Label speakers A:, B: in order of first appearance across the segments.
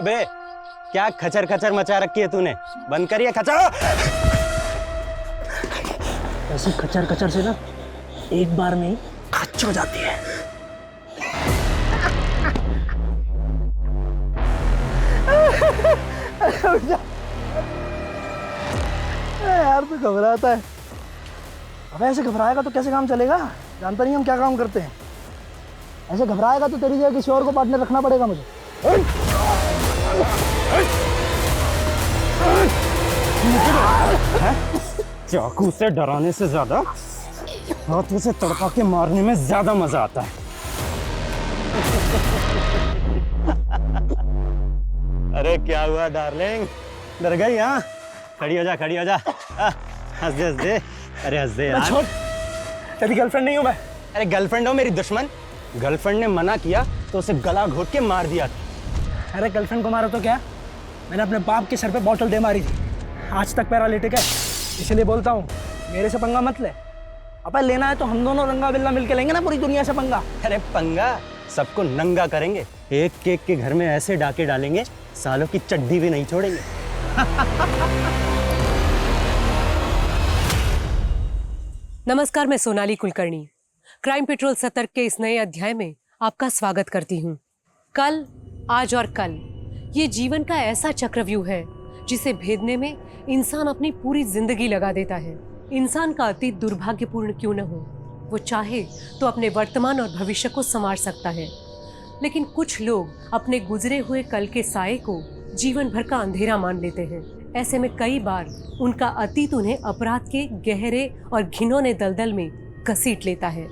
A: अबे क्या खचर खचर मचा रखी है तूने? बंद करिए खचर।
B: ऐसी खचर खचर से ना एक बार में ही खच हो जाती है। यार तू घबराता है। अब ऐसे घबराएगा तो कैसे काम चलेगा? जानता नहीं हम क्या काम करते हैं। ऐसे घबराएगा तो तेरी जगह किसी और को पार्टनर रखना पड़ेगा मुझे।
A: चाकू से डराने से ज्यादा हाथों से तड़पा के मारने में ज्यादा मजा आता है। अरे क्या हुआ डार्लिंग, डर गई? हाँ खड़ी हो जा, खड़ी हो जा। हंस दे, हंस दे। अरे हंस दे यार।
B: छोड़, तेरी गर्लफ्रेंड नहीं हूँ मैं।
A: अरे गर्लफ्रेंड हो मेरी दुश्मन? गर्लफ्रेंड ने मना किया तो उसे गला घोट के मार दिया।
B: अरे गर्लफ्रेंड को मारा तो क्या, मैंने अपने बाप के सर पे बॉटल दे मारी थी। आज तक पैरालिटिक है, इसलिए बोलता हूँ मेरे से पंगा मत ले। अपन लेना है तो हम दोनों रंगा बिल्ला मिलके लेंगे ना पूरी दुनिया से पंगा।
A: अरे पंगा सबको नंगा करेंगे, एक केक के घर में ऐसे डाके डालेंगे सालों की चड्डी भी नहीं छोड़ेंगे।
C: नमस्कार, मैं सोनाली कुलकर्णी क्राइम पेट्रोल सतर्क के इस नए अध्याय में आपका स्वागत करती हूँ। कल, आज और कल ये जीवन का ऐसा चक्रव्यूह है जिसे भेदने में इंसान अपनी पूरी जिंदगी लगा देता है। इंसान का अतीत दुर्भाग्यपूर्ण क्यों न हो, वो चाहे तो अपने वर्तमान और भविष्य को संवार सकता है, लेकिन कुछ लोग अपने गुजरे हुए कल के साये को जीवन भर का अंधेरा मान लेते हैं। ऐसे में कई बार उनका अतीत उन्हें अपराध के गहरे और घिनौने दलदल में घसीट लेता है।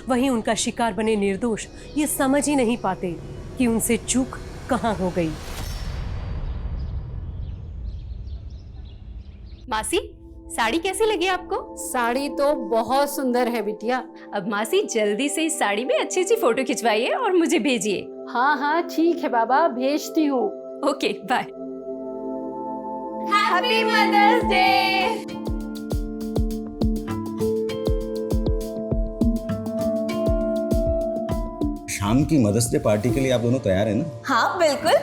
C: वहीं उनका शिकार बने निर्दोष ये समझ ही नहीं पाते कि उनसे चूक कहाँ हो गई।
D: मासी, साड़ी कैसी लगी आपको?
E: साड़ी तो बहुत सुंदर है बिटिया।
D: अब मासी जल्दी से इस साड़ी में अच्छी अच्छी फोटो खिंचवाइए और मुझे भेजिए।
E: हाँ हाँ ठीक है बाबा, भेजती हूँ।
D: Okay bye. Happy mother's day.
F: शाम की मदर्स डे पार्टी के लिए आप दोनों तैयार हैं ना?
D: हाँ बिल्कुल।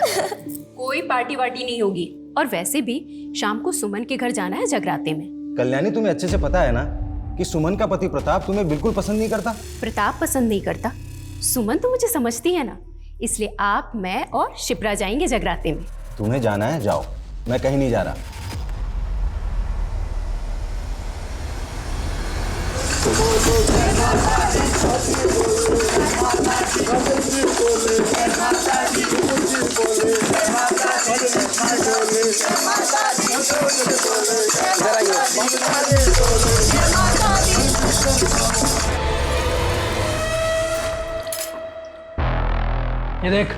D: कोई पार्टी वार्टी नहीं होगी, और वैसे भी शाम को सुमन के घर जाना है जगराते में।
F: कल्याणी, तुम्हें अच्छे से पता है ना कि सुमन का पति प्रताप तुम्हें बिल्कुल पसंद नहीं करता।
D: प्रताप पसंद नहीं करता, सुमन तो मुझे समझती है ना, इसलिए आप, मैं और शिप्रा जाएंगे जगराते में।
F: तुम्हें जाना है जाओ, मैं कहीं नहीं जा रहा।
B: ये देख,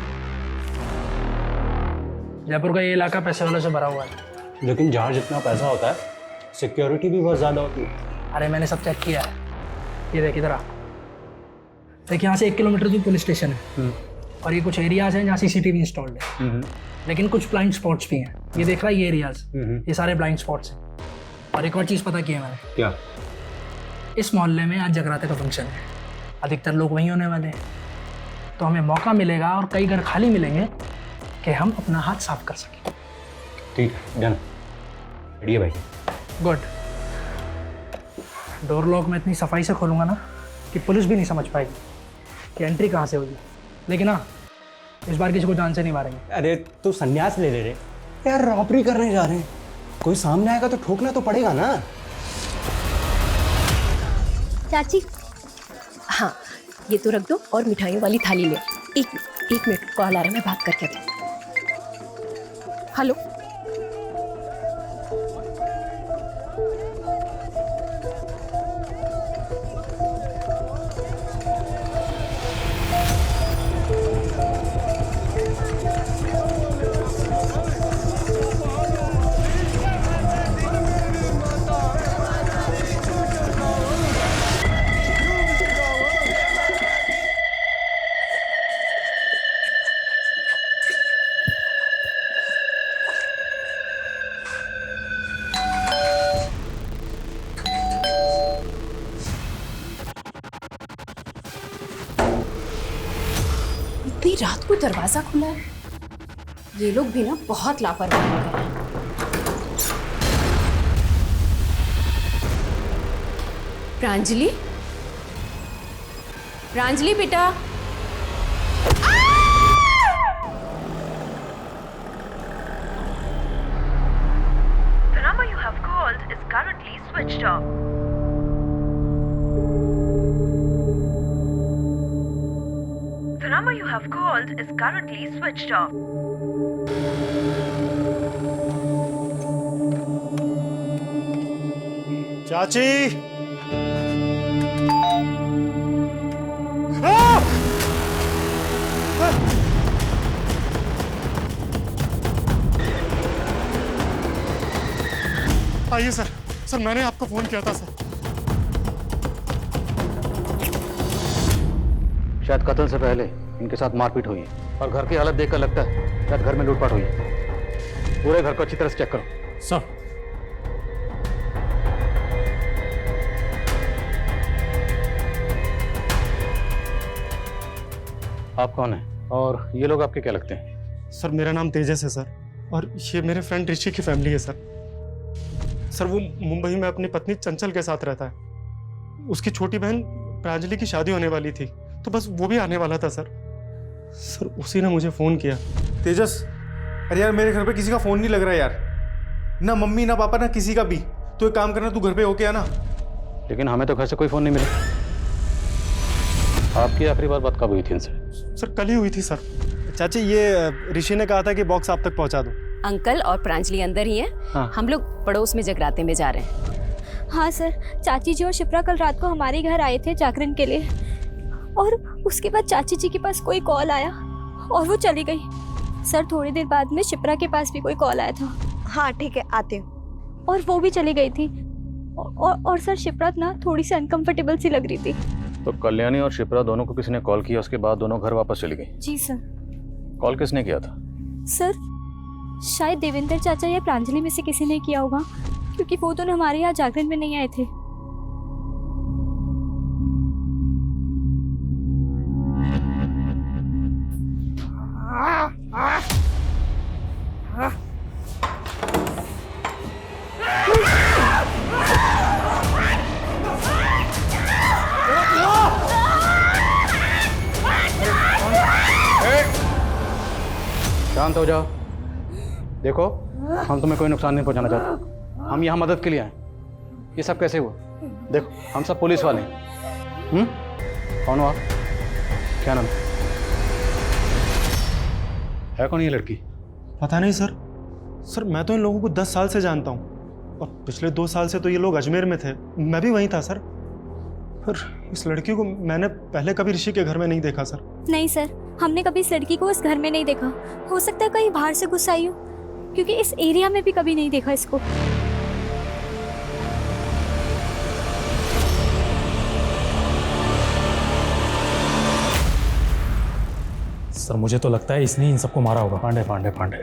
B: जयपुर का ये इलाका पैसे वालों से भरा हुआ है।
A: लेकिन जहाँ जितना पैसा होता है सिक्योरिटी भी बहुत ज्यादा होती है।
B: अरे मैंने सब चेक किया है। ये देख इधर आ, देख यहाँ से 1 किलोमीटर दूर पुलिस स्टेशन है और ये कुछ एरियाज हैं जहाँ सीसीटीवी इंस्टॉल्ड है, लेकिन कुछ ब्लाइंड स्पॉट्स भी हैं। ये देख रहा है, ये एरियाज, ये सारे ब्लाइंड स्पॉट्स हैं। और एक और चीज़ पता की है मैंने।
A: क्या?
B: इस मोहल्ले में आज जगराते का फंक्शन है, अधिकतर लोग वहीं होने वाले हैं, तो हमें मौका मिलेगा और कई घर खाली मिलेंगे कि हम अपना हाथ साफ कर सकें।
A: ठीक है, डन। बढ़िया भाई।
B: गुड। डोर लॉक मैं इतनी सफाई से खोलूँगा ना कि पुलिस भी नहीं समझ पाएगी कि एंट्री कहाँ से होगी। लेकिन हाँ, इस बार किसी को जान से नहीं मारेंगे।
A: अरे तू संन्यास ले ले रे यार, रॉबरी करने जा रहे हैं, कोई सामने आएगा तो ठोकना तो पड़ेगा ना।
D: चाची, हाँ ये तो रख दो और मिठाइयों वाली थाली ले। एक मिनट, कॉल आ रहा है, मैं बात करके आती हूँ। हेलो, इतनी रात को दरवाजा खुला है, ये लोग भी ना बहुत लापरवाही कर रहे हैं। प्रांजलि, प्रांजलि बेटा,
G: The number you have called is currently switched off. The number you have called is currently switched off.
A: चाची
H: आइए सर। सर मैंने आपको फोन किया था सर।
I: शायद कत्ल से पहले इनके साथ मारपीट हुई है और घर की हालत देखकर लगता है शायद घर में लूटपाट हुई है। पूरे घर को अच्छी तरह से चेक करो।
H: सर
I: आप कौन हैं और ये लोग आपके क्या लगते हैं?
H: सर मेरा नाम तेजस है सर, और ये मेरे फ्रेंड ऋषि की फैमिली है सर। सर वो मुंबई में अपनी पत्नी चंचल के साथ रहता है। उसकी छोटी बहन प्रांजलि की शादी होने वाली थी, तो बस वो भी आने वाला था सर। सर उसी ने मुझे फ़ोन किया।
J: तेजस, अरे यार मेरे घर पे किसी का फ़ोन नहीं लग रहा यार, ना मम्मी ना पापा ना किसी का भी। तो एक काम करना, तू घर पे होके आना।
I: लेकिन हमें तो घर से कोई फ़ोन नहीं मिला। आपकी आखिरी बात कब हुई थी इनसे?
H: सर कल ही हुई थी सर।
A: चाची, ये ऋषि ने कहा था कि बॉक्स आप तक पहुंचा दो।
D: अंकल और प्रांजलि अंदर ही हैं।
I: हाँ।
D: हम लोग पड़ोस में जगराते में जा रहे हैं।
K: हाँ सर, चाची जी और शिप्रा कल रात को हमारे घर आए थे जागरण के लिए, और उसके बाद चाची जी के पास कोई कॉल आया और वो चली गई। सर थोड़ी देर बाद में शिप्रा के पास भी कोई कॉल आया था।
L: हाँ ठीक है, आते हूँ।
K: और वो भी चली गई थी। और सर शिप्रा ना थोड़ी सी अनकंफर्टेबल सी लग रही थी।
I: तो कल्याणी और शिप्रा दोनों को किसी ने कॉल किया, उसके बाद दोनों घर वापस चली गई?
K: जी सर।
I: कॉल किसने किया था?
K: सर शायद देवेंद्र चाचा या प्रांजलि में से किसी ने किया होगा, क्योंकि वो दोनों हमारे यहाँ जागरण में नहीं आए थे।
I: शांत हो जाओ। देखो, हम तुम्हें कोई नुकसान नहीं पहुंचाना चाहते। हम यहाँ मदद के लिए आए। ये सब कैसे हुआ? देखो, हम सब पुलिस वाले हैं। कौन हो आप? क्या नाम है? कौन ये लड़की?
H: पता नहीं सर। सर मैं तो इन लोगों को 10 साल से जानता हूँ, और पिछले 2 साल से तो ये लोग अजमेर में थे। मैं भी वहीं था सर। पर इस लड़की को मैंने पहले कभी ऋषि के घर में नहीं देखा सर।
K: नहीं सर, हमने कभी इस लड़की को इस घर में नहीं देखा। हो सकता है कहीं बाहर से घुस आई हो, क्योंकि इस एरिया में भी कभी नहीं देखा इसको।
M: सर मुझे तो लगता है इसने इन सबको मारा होगा।
I: Pandey Pandey Pandey,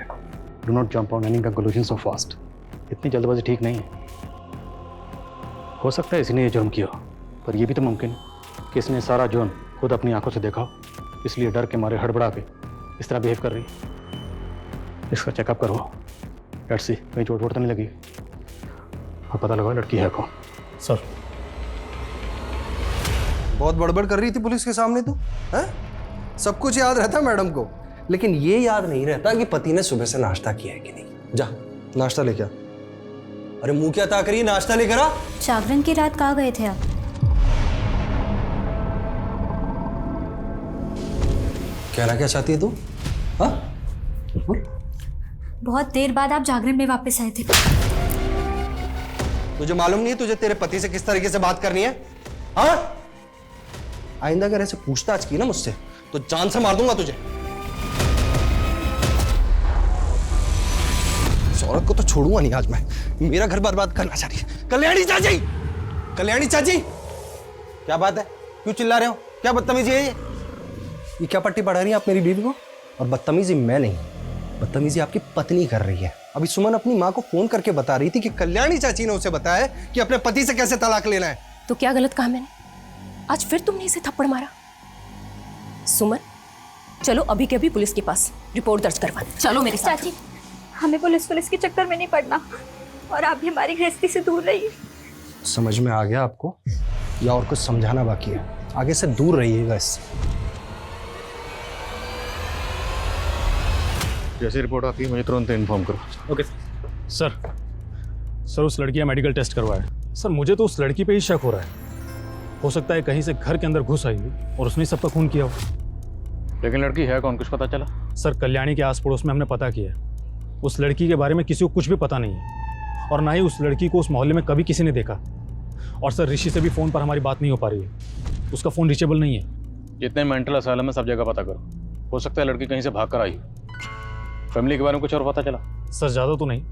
I: do not jump on any conclusion so fast. इतनी जल्दबाजी ठीक नहीं है। हो सकता है इसने ये जुर्म किया हो, पर यह भी तो मुमकिन है कि इसने सारा जुर्म खुद अपनी आंखों से देखा हो, इसलिए डर के मारे हड़बड़ा के इस तरह बिहेव कर रही है। इसका चेकअप करवाओ। लेट्स सी, कहीं चोट वोट तो नहीं लगी। और पता लगाओ लड़की है कौन।
M: सर
F: बहुत बड़बड़ कर रही थी पुलिस के सामने तू, हैं? सब कुछ याद रहता मैडम को, लेकिन ये याद नहीं रहता कि पति ने सुबह से नाश्ता किया है कि नहीं। जा नाश्ता लेके आ। अरे मुंह क्या ताक रही है, नाश्ता लेकर आ।
K: जागरण की रात कहाँ गए थे आप?
F: कहना क्या चाहती है तू? हाँ?
K: बहुत देर बाद आप जागरण में वापस आए थे।
F: तुझे मालूम नहीं है तुझे तेरे पति से किस तरीके से बात करनी है? हाँ? आइंदा अगर ऐसे पूछताछ की ना मुझसे तो जान से मार दूंगा तुझे। इस औरत को तो छोड़ूंगा नहीं आज मैं। मेरा घर बर्बाद करना चाह रही है। कल्याणी चाची, कल्याणी चाची, क्या बात है? क्यों चिल्ला रहे हो? क्या बदतमीजी है ये क्या पट्टी पढ़ा रही है आप मेरी बीवी को? और बदतमीजी मैं नहीं, बदतमीजी आपकी पत्नी कर रही है। अभी सुमन अपनी माँ को फोन करके बता रही थी कि कल्याणी चाची ने उसे बताया कि अपने पति से कैसे तलाक लेना है।
D: तो क्या गलत कहा मैंने? आज फिर तुमने इसे थप्पड़ मारा? सुमन, चलो अभी के अभी पुलिस के पास रिपोर्ट दर्ज करवाने। चलो मेरे साथ।
K: चाची, हमें पुलिस के चक्कर में नहीं पड़ना और आप भी हमारी गृहस्थी से दूर रहिए।
F: समझ में आ गया आपको या और कुछ समझाना बाकी है? आगे से दूर रहिएगा इससे।
I: जैसे रिपोर्ट आती है मुझे तुरंत इन्फॉर्म करो।
M: ओके सर उस लड़की का मेडिकल टेस्ट करवाया। सर मुझे तो उस लड़की पे ही शक हो रहा है। हो सकता है कहीं से घर के अंदर घुस आई हो और उसने सबका खून किया हो।
I: लेकिन लड़की है कौन, कुछ पता चला?
M: सर कल्याणी के आस पड़ोस में हमने पता किया है। उस लड़की के बारे में किसी को कुछ भी पता नहीं है और ना ही उस लड़की को उस मोहल्ले में कभी किसी ने देखा। और सर ऋषि से भी फ़ोन पर हमारी बात नहीं हो पा रही है, उसका फ़ोन रीचेबल नहीं है।
I: जितने मेंटल असाइलम में सब जगह पता करो, हो सकता है लड़की कहीं से भाग कर आई हो। फैमिली के बारे में कुछ और पता चला?
M: सर ज़्यादा तो नहीं,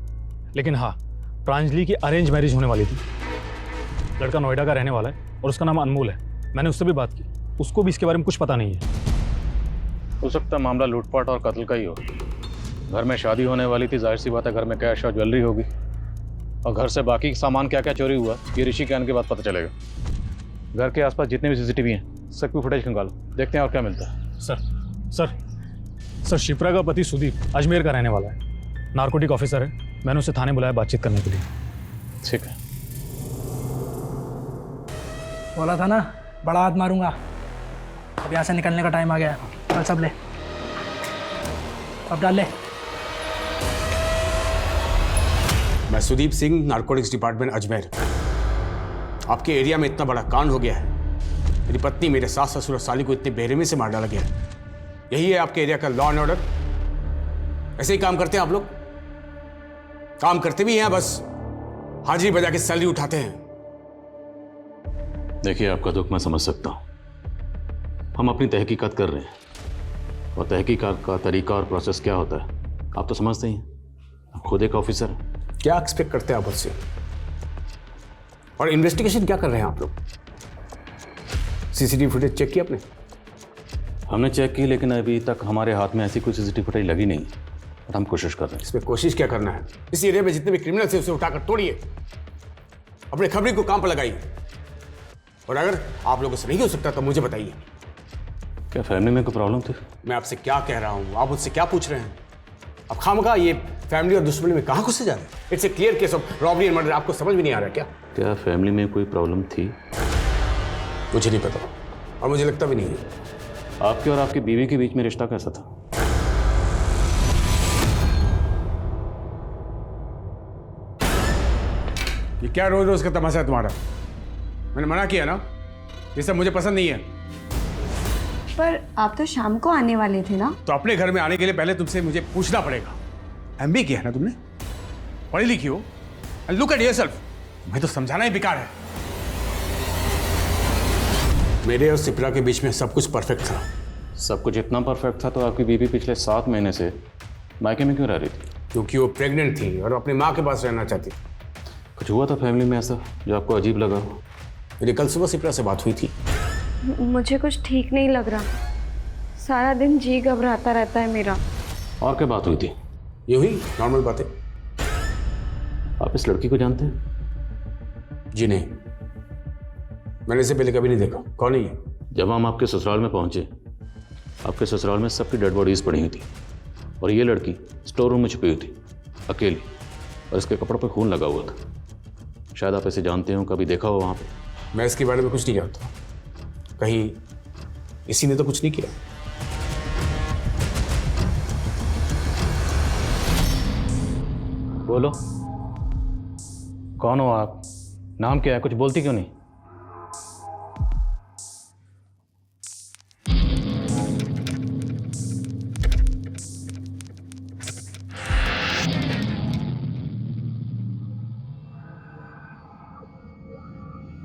M: लेकिन हाँ प्रांजलि की अरेंज मैरिज होने वाली थी। लड़का नोएडा का रहने वाला है और उसका नाम अनमोल है। मैंने उससे भी बात की, उसको भी इसके बारे में कुछ पता नहीं है।
I: हो सकता है मामला लूटपाट और कत्ल का ही हो। घर में शादी होने वाली थी, जाहिर सी बात है घर में कैश और ज्वेलरी होगी, और घर से बाकी सामान क्या क्या चोरी हुआ ये ऋषि के आने के बाद पता चलेगा। घर के आसपास जितने भी सीसीटीवी हैं सबकी फुटेज निकालो, देखते हैं और क्या मिलता है।
M: सर शिप्रा का पति सुदीप अजमेर का रहने वाला है, नार्कोटिक ऑफिसर है। मैंने उसे थाने बुलाया बातचीत करने के लिए।
I: ठीक है।
B: बोला था ना बड़ा हाथ मारूंगा। अब यहाँ से निकलने का टाइम आ गया। चल सब ले, अब डाल ले।
N: मैं सुदीप सिंह, नार्कोटिक्स डिपार्टमेंट अजमेर। आपके एरिया में इतना बड़ा कांड हो गया है, मेरी पत्नी, मेरे सास ससुर और साली को इतने बेरहमी से मार डाला गया है। यही है आपके एरिया का लॉ एंड ऑर्डर? ऐसे ही काम करते हैं आप लोग? काम करते भी हैं, बस हाजिरी बजा के सैलरी उठाते हैं।
I: देखिए आपका दुख मैं समझ सकता हूँ। हम अपनी तहकीकात कर रहे हैं और तहकीकात का तरीका और प्रोसेस क्या होता है आप तो समझते ही हैं। आप खुद एक ऑफिसर हैं।
N: क्या एक्सपेक्ट करते हैं आप उससे? और इन्वेस्टिगेशन क्या कर रहे हैं आप लोग? सीसीटीवी फुटेज चेक किया आपने?
I: हमने चेक की, लेकिन अभी तक हमारे हाथ में ऐसी कोई सीसीटीवी फुटेज लगी नहीं, और हम कोशिश कर रहे हैं।
N: इसमें कोशिश क्या करना है? इस एरिया में जितने भी क्रिमिनल थे उसे उठाकर तोड़िए, अपने खबरी को काम पर लगाइए, और अगर आप लोगों से नहीं हो सकता तो मुझे बताइए।
I: क्या फैमिली में कोई प्रॉब्लम थी?
N: मैं आपसे क्या कह रहा हूँ, आप मुझसे क्या पूछ रहे हैं? अब खामखा ये फैमिली और दुश्मनी में कहाँ घुसे जा रहे हैं? It's a clear case of robbery and murder. आपको समझ भी नहीं आ रहा क्या
I: फैमिली में कोई प्रॉब्लम थी?
N: मुझे नहीं पता और मुझे लगता भी नहीं है।
I: आपके और आपकी बीवी के बीच में रिश्ता कैसा था?
N: ये क्या रोज रोज का तमाशा है तुम्हारा? मैंने मना किया ना, ये सब मुझे पसंद नहीं है।
L: पर आप तो शाम को आने वाले थे ना?
N: तो अपने घर में आने के लिए पहले तुमसे मुझे पूछना पड़ेगा। एमबीए किया है ना तुमने, पढ़ी लिखी हो, एंड लुक एट योरसेल्फ। मैं तो समझाना ही बेकार है। मेरे और सिप्रा के बीच में सब कुछ परफेक्ट था।
I: सब कुछ इतना परफेक्ट था तो आपकी बीवी पिछले 7 महीने से मायके में क्यों रह रही थी?
N: क्योंकि वो प्रेग्नेंट थी और अपनी माँ के पास रहना चाहती।
I: कुछ हुआ था फैमिली में ऐसा जो आपको अजीब लगा हो?
N: मेरी कल सुबह सिप्रा से बात हुई थी।
L: मुझे कुछ ठीक नहीं लग रहा, सारा दिन जी घबराता रहता है मेरा।
I: और क्या बात हुई थी?
N: ये हुई नॉर्मल बातें।
I: आप इस लड़की को जानते हैं?
N: जी नहीं, मैंने इसे पहले कभी नहीं देखा। कौन है ये?
I: जब हम आपके ससुराल में पहुंचे, आपके ससुराल में सबकी डेड बॉडीज पड़ी हुई थी और ये लड़की स्टोर रूम में छुपी हुई थी अकेली, और इसके कपड़ों पर खून लगा हुआ था। शायद आप इसे जानते हो, कभी देखा हो वहाँ पे।
N: मैं इसके बारे में कुछ नहीं जानता। कहीं इसी ने तो कुछ नहीं किया।
I: बोलो, कौन हो आप? नाम क्या है? कुछ बोलती क्यों नहीं?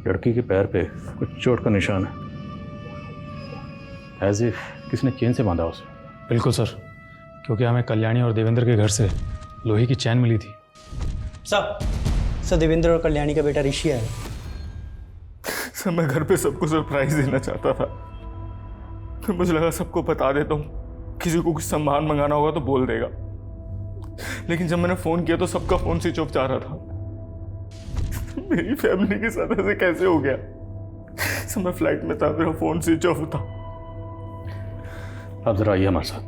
I: लड़की के पैर पे कुछ चोट का निशान है, एज इफ किसने चेन से बांधा उसे।
M: बिल्कुल सर, क्योंकि हमें कल्याणी और देवेंद्र के घर से लोहे की चैन मिली थी।
A: सर देवेंद्र और कल्याणी का बेटा ऋषि है।
J: सर मैं घर पे सबको सरप्राइज देना चाहता था, फिर मुझे लगा सबको बता देता हूँ, किसी को कुछ सामान मंगाना होगा तो बोल देगा। लेकिन जब मैंने फ़ोन किया तो सबका फ़ोन स्विच ऑफ जा रहा था। मेरी फैमिली के साथ ऐसे कैसे हो गया? सर मैं फ्लाइट में था, मेरा फ़ोन स्विच ऑफ था।
I: आप जरा आइए हमारे साथ,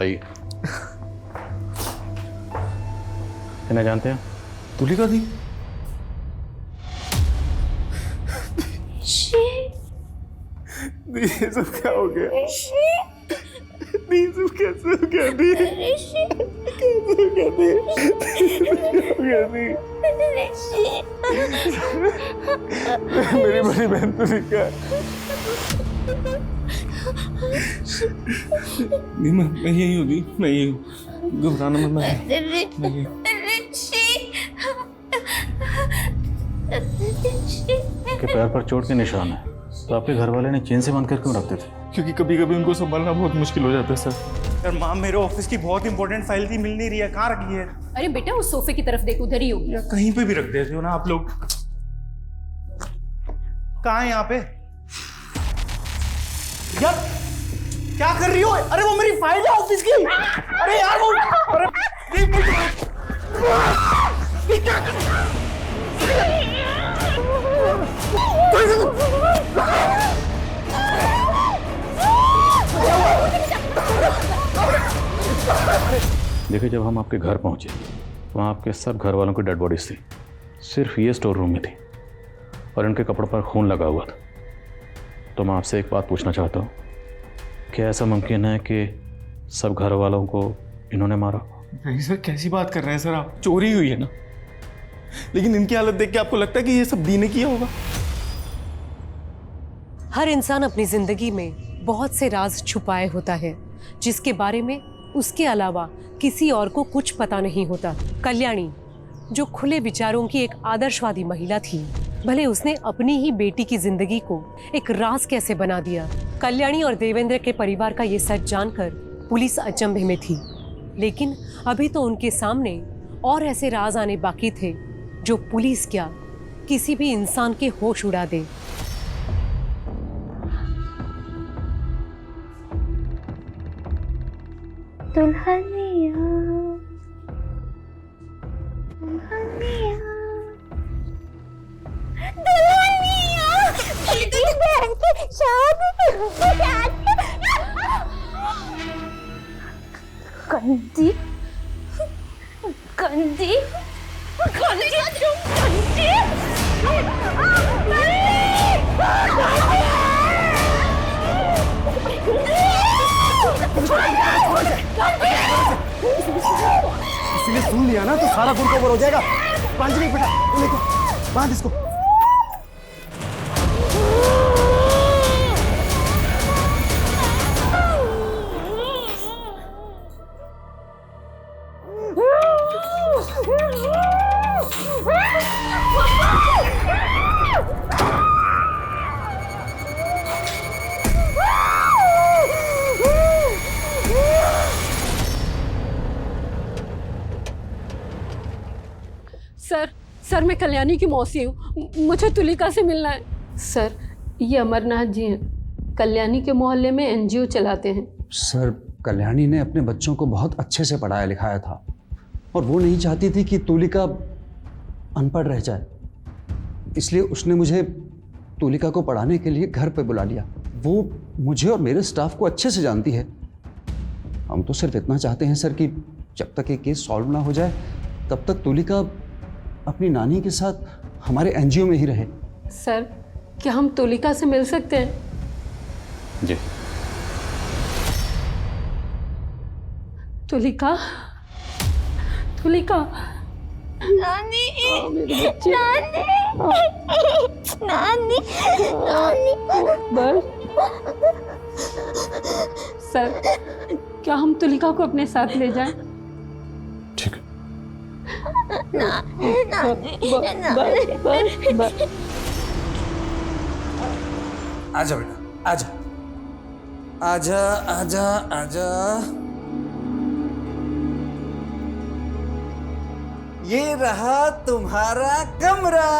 I: आइए। इन्हें जानते हैं?
J: तुलिका दी? ये सब क्या हो गया? सब कैसे हो गया? मेरी बड़ी बहन तुलिका। नहीं, मैं यही हूँ दी, मैं यही हूँ, घबराना मत। मैं यही हूँ।
I: के पैर पर चोट के निशान है, तो आपके घर वाले ने चेन से बांध कर क्यों रखते थे?
J: क्योंकि कभी कभी उनको संभालना बहुत मुश्किल हो जाता है सर।
H: यार माँ, मेरे ऑफिस की बहुत इंपॉर्टेंट फाइल थी, मिल नहीं रही है, कहाँ रखी है?
D: अरे बेटा उस सोफे की तरफ देख, उधर ही होगी।
H: या कहीं पे भी रख देते हो ना आप लोग। कहाँ है यहाँ पे? यार क्या कर रही हो? अरे वो मेरी फाइल है ऑफिस की। अरे यार वो, अरे
I: देखिए, जब हम आपके घर पहुंचे वहाँ आपके सब घर वालों की डेड बॉडीज थी, सिर्फ ये स्टोर रूम में थी और इनके कपड़ों पर खून लगा हुआ था। तो मैं आपसे एक बात पूछना चाहता हूँ, क्या ऐसा मुमकिन है कि सब घर वालों को इन्होंने मारा?
J: नहीं सर, कैसी बात कर रहे हैं सर आप? चोरी हुई है ना, लेकिन इनकी हालत देख के आपको लगता है कि ये सब दी ने किया होगा?
C: हर इंसान अपनी जिंदगी में बहुत से राज छुपाए होता है, जिसके बारे में उसके अलावा किसी और को कुछ पता नहीं होता। कल्याणी, जो खुले विचारों की एक आदर्शवादी महिला थी, भले उसने अपनी ही बेटी की जिंदगी को एक राज कैसे बना दिया। कल्याणी और देवेंद्र के परिवार का ये सच जानकर पुलिस अचंभे में थी, लेकिन अभी तो उनके सामने और ऐसे राज आने बाकी थे जो पुलिस क्या किसी भी इंसान के होश उड़ा दे।
K: दुल्हनिया दुल्हनिया दुल्हनिया तेरी बहन की शादी गंदी गंदी
A: इसने सुन लिया ना तो सारा गुण कवर हो जाएगा। बांध नहीं बेटा, लेको बांध इसको।
E: सर मैं कल्याणी की मौसी हूँ, मुझे तुलिका से मिलना है। सर ये अमरनाथ जी हैं, कल्याणी के मोहल्ले में एनजीओ चलाते हैं।
O: सर कल्याणी ने अपने बच्चों को बहुत अच्छे से पढ़ाया लिखाया था और वो नहीं चाहती थी कि तुलिका अनपढ़ रह जाए, इसलिए उसने मुझे तुलिका को पढ़ाने के लिए घर पे बुला लिया। वो मुझे और मेरे स्टाफ को अच्छे से जानती है। हम तो सिर्फ इतना चाहते हैं सर कि जब तक ये केस सॉल्व ना हो जाए तब तक तुलिका अपनी नानी के साथ हमारे एनजीओ में ही रहे।
E: सर क्या हम तुलिका से मिल सकते हैं?
I: जी।
E: तुलिका, तुलिका।
K: नानी, नानी, नानी, नानी।
E: बस सर क्या हम तुलिका को अपने साथ ले जाएं?
I: ठीक है।
O: आजा बेटा, आजा आजा आजा आजा। ये रहा तुम्हारा कमरा।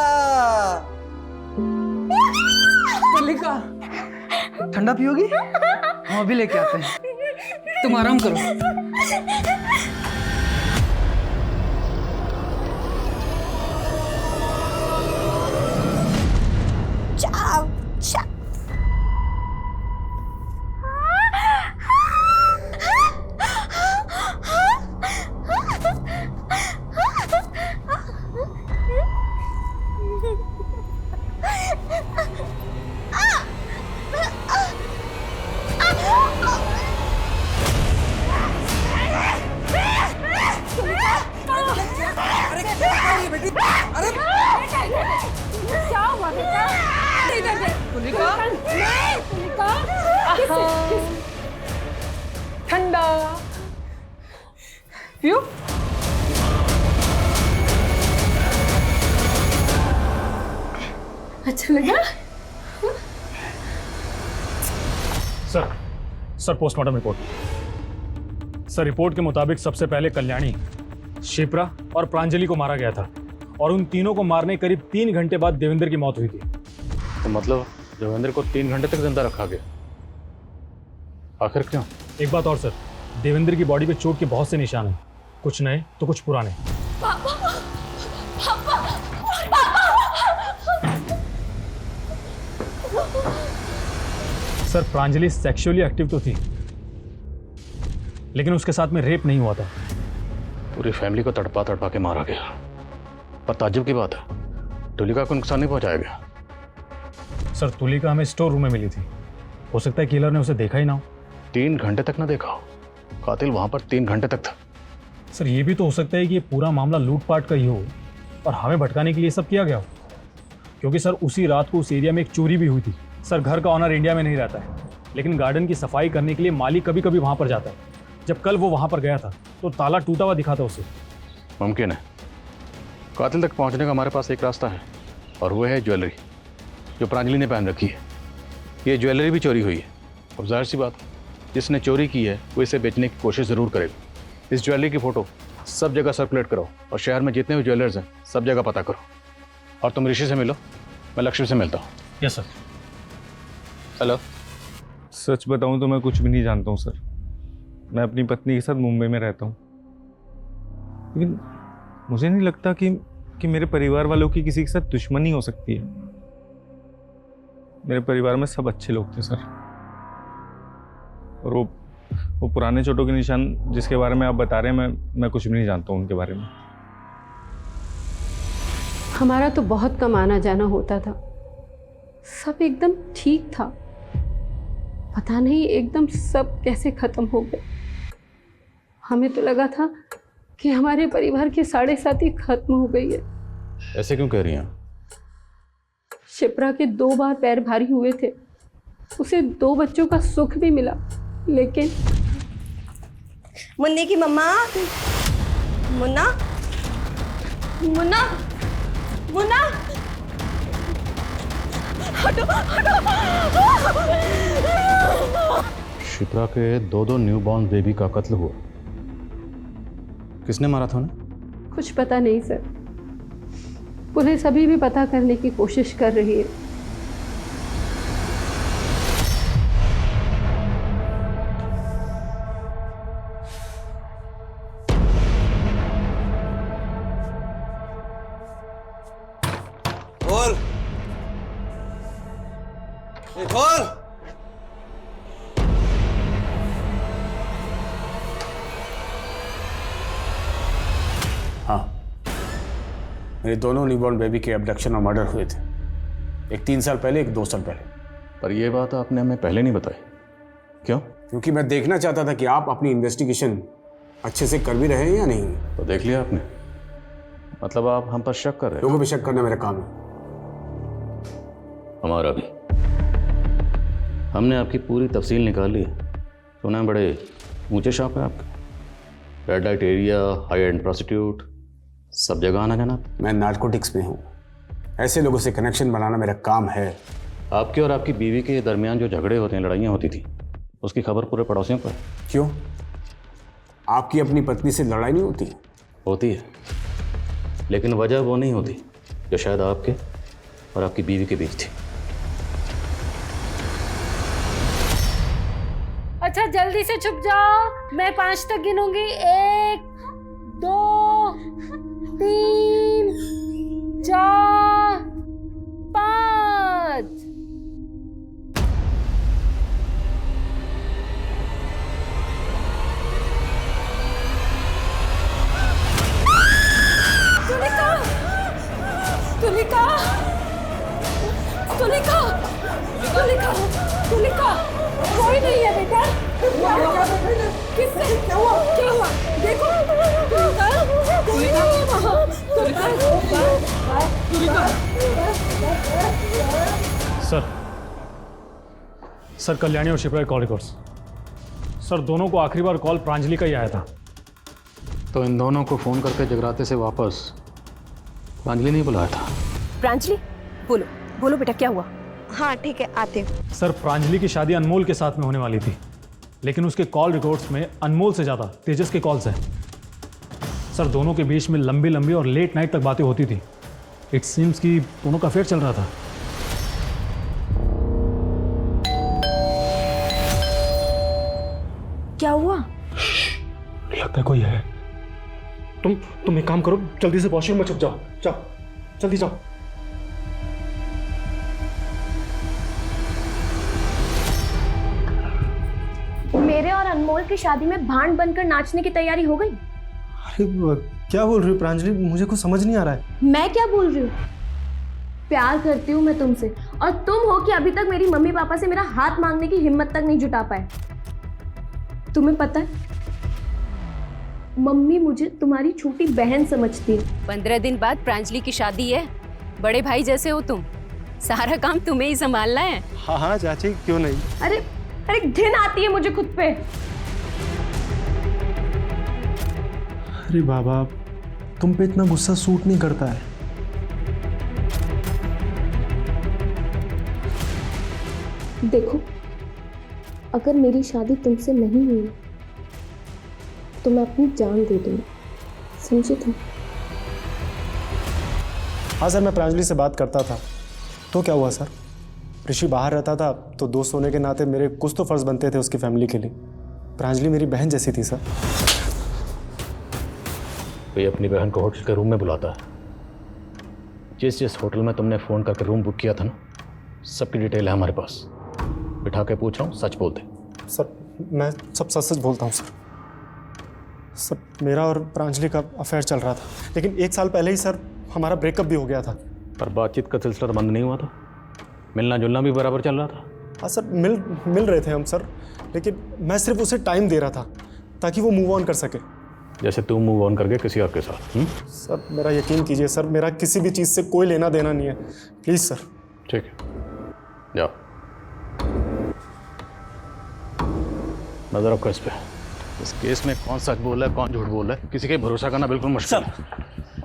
B: तुलिका ठंडा पियोगी? हम अभी लेके आते हैं, तुम आराम करो।
E: ठंडा पियो। अच्छा लगा?
M: Sir postmortem report. Sir report के मुताबिक सबसे पहले कल्याणी, शिप्रा और प्रांजलि को मारा गया था और उन तीनों को मारने करीब 3 घंटे बाद देवेंद्र की मौत हुई थी।
I: तो मतलब देवेंद्र को 3 घंटे तक जिंदा रखा गया, आखिर क्यों?
M: एक बात और सर, देवेंद्र की बॉडी पे चोट के बहुत से निशान हैं, कुछ नए तो कुछ पुराने। सर प्रांजलि सेक्सुअली एक्टिव तो थी, लेकिन उसके साथ में रेप नहीं हुआ था।
I: पूरी फैमिली को तड़पा तड़पा के मारा गया। पर ताज्जुब की बात है, तुलिका को नुकसान नहीं पहुंचाया गया।
M: सर तुलिका हमें स्टोर रूम में मिली थी, हो सकता है किलर ने उसे देखा ही ना हो।
I: 3 घंटे तक ना देखा हो, कातिल वहां पर 3 घंटे तक था।
M: सर ये भी तो हो सकता है कि ये पूरा मामला लूटपाट का ही हो और हमें भटकाने के लिए सब किया गया हो, क्योंकि सर उसी रात को उस एरिया में एक चोरी भी हुई थी। सर घर का ऑनर इंडिया में नहीं रहता है, लेकिन गार्डन की सफाई करने के लिए माली कभी कभी वहाँ पर जाता है। जब कल वो वहाँ पर गया था तो ताला टूटा हुआ दिखा था उसे।
I: मुमकिन है। कातिल तक पहुँचने का हमारे पास एक रास्ता है, और वो है ज्वेलरी जो प्रांजलि ने पहन रखी है। ये ज्वेलरी भी चोरी हुई है। अब जाहिर सी बात, जिसने चोरी की है वो इसे बेचने की कोशिश ज़रूर करेगा। इस ज्वेलरी की फ़ोटो सब जगह सर्कुलेट करो और शहर में जितने भी ज्वेलर्स हैं सब जगह पता करो। और तुम ऋषि से मिलो, मैं लक्ष्मी से मिलता हूँ।
M: Yes sir.
I: हेलो।
J: सच बताऊं तो मैं कुछ भी नहीं जानता हूं सर। मैं अपनी पत्नी के साथ मुंबई में रहता हूं, लेकिन मुझे नहीं लगता कि मेरे परिवार वालों की किसी के साथ दुश्मनी हो सकती है। मेरे परिवार में सब अच्छे लोग थे सर, और वो पुराने चोटों के निशान जिसके बारे में आप बता रहे हैं, मैं कुछ भी नहीं जानता हूं उनके बारे में।
E: हमारा तो बहुत कम आना जाना होता था, सब एकदम ठीक था। पता नहीं एकदम सब कैसे खत्म हो गए। हमें तो लगा था कि हमारे परिवार की 7.5 खत्म हो गई है।
I: ऐसे क्यों कह रही हैं?
E: शिप्रा के 2 बार पैर भारी हुए थे, उसे 2 बच्चों का सुख भी मिला, लेकिन
P: मुन्ने की मम्मा, मुन्ना मुन्ना मुन्ना हटो हटो।
I: शिप्रा के 2 न्यूबॉर्न बेबी का कत्ल हुआ। किसने मारा था उन्हें?
E: कुछ पता नहीं सर, पुलिस अभी भी पता करने की कोशिश कर रही है।
F: खोल, ये खोल।
N: हाँ, मेरे दोनों न्यूबॉर्न बेबी के एब्डक्शन और मर्डर हुए थे, एक 3 साल पहले, एक 2 साल पहले।
I: पर यह बात आपने हमें पहले नहीं बताई, क्यों?
N: क्योंकि मैं देखना चाहता था कि आप अपनी इन्वेस्टिगेशन अच्छे से कर भी रहे हैं या नहीं।
I: तो देख लिया आपने, मतलब आप हम पर शक कर रहे हैं?
N: लोगों पर शक करना मेरा काम है।
I: हमारा भी। हमने आपकी पूरी तफसील निकाल ली है। सुना है बड़े ऊंचे शॉप है आपके, red light area, high and prostitute, सब जगह आना जाना।
N: मैं नार्कोटिक्स में हूँ, ऐसे लोगों से कनेक्शन बनाना मेरा काम है।
I: आपके और आपकी बीवी के दरमियान जो झगड़े होते हैं, लड़ाइयाँ होती थी, उसकी खबर पूरे पड़ोसियों को है।
N: क्यों? आपकी अपनी पत्नी से लड़ाई नहीं होती?
I: होती है, लेकिन वजह वो नहीं होती जो शायद आपके और आपकी बीवी के बीच थी।
E: अच्छा जल्दी से छुप जाओ, मैं 5 तक गिनूंगी। 1 2 3 4 5। तुलिका तुलिका तुलिका तुलिका, कोई नहीं है बेटा। किससे क्या हुआ? देखो
M: सर कल्याणी और शिप्रा के कॉल रिकॉर्ड्स। सर दोनों को आखिरी बार कॉल प्रांजलि का ही आया था।
I: तो इन दोनों को फ़ोन करके जगराते से वापस प्रांजलि नहीं बुलाया था?
D: प्रांजलि, बोलो बोलो बेटा, क्या हुआ?
L: हाँ ठीक है, आते हैं।
M: सर प्रांजलि की शादी अनमोल के साथ में होने वाली थी, लेकिन उसके कॉल रिकॉर्ड्स में अनमोल से ज़्यादा तेजस के कॉल्स हैं। सर दोनों के बीच में लंबी लंबी और लेट नाइट तक बातें होती थी। इट सीम्स कि दोनों का अफेयर चल रहा था।
L: क्या हुआ?
H: लगता है कोई है। तुम एक काम करो, जल्दी से वॉशरूम में छुप जाओ। जाओ जल्दी जाओ।
L: मेरे और अनमोल की शादी में भांड बनकर नाचने की तैयारी हो गई।
H: अरे क्या बोल रही हो प्रांजलि? मुझे कुछ समझ नहीं आ रहा है।
L: मैं क्या बोल रही हूँ? प्यार करती हूँ मैं तुमसे, और तुम हो कि अभी तक मेरी मम्मी पापा से मेरा हाथ मांगने की हिम्मत तक नहीं जुटा पाए। तुम्हें पता है, मम्मी मुझे तुम्हारी छोटी बहन समझती है।
Q: 15 दिन बाद प्रांजलि की शादी है, बड़े भाई जैसे हो तुम, सारा काम तुम्हें ही संभालना है।
H: हाँ हाँ चाची, क्यों नहीं।
L: अरे अरे घिन आती है मुझे खुद पे।
H: अरे बाबा, तुम पे इतना गुस्सा सूट नहीं करता है।
L: देखो, अगर मेरी शादी तुमसे नहीं हुई तो मैं अपनी जान दे दूंगी, समझे तुम?
H: हाँ सर, मैं प्रांजलि से बात करता था। तो क्या हुआ सर? ऋषि बाहर रहता था तो दोस्त होने के नाते मेरे कुछ तो फर्ज बनते थे उसकी फैमिली के लिए। प्रांजलि मेरी बहन जैसी थी सर।
I: कोई अपनी बहन को होटल के रूम में बुलाता है। जिस होटल में तुमने फ़ोन करके रूम बुक किया था ना, सबकी डिटेल है हमारे पास। बिठा के पूछ रहा हूँ, सच बोल दे।
H: सर मैं सब सच सच बोलता हूँ सर। सर मेरा और प्रांजलि का अफेयर चल रहा था, लेकिन 1 साल पहले ही सर हमारा ब्रेकअप भी हो गया था।
I: पर बातचीत का सिलसिला तो बंद नहीं हुआ था, मिलना जुलना भी बराबर चल रहा था।
H: हाँ सर, मिल रहे थे हम सर, लेकिन मैं सिर्फ उसे टाइम दे रहा था ताकि वो मूव ऑन कर सके।
I: जैसे तुम मूव ऑन कर गए किसी और के साथ।
H: सर मेरा यकीन कीजिए सर, मेरा किसी भी चीज़ से कोई लेना देना नहीं है, प्लीज़ सर।
I: ठीक है, जाओ नजर रखो इस पे। इस केस में कौन सच बोल रहा है कौन झूठ बोल रहा है, किसी का भरोसा करना बिल्कुल मुश्किल है।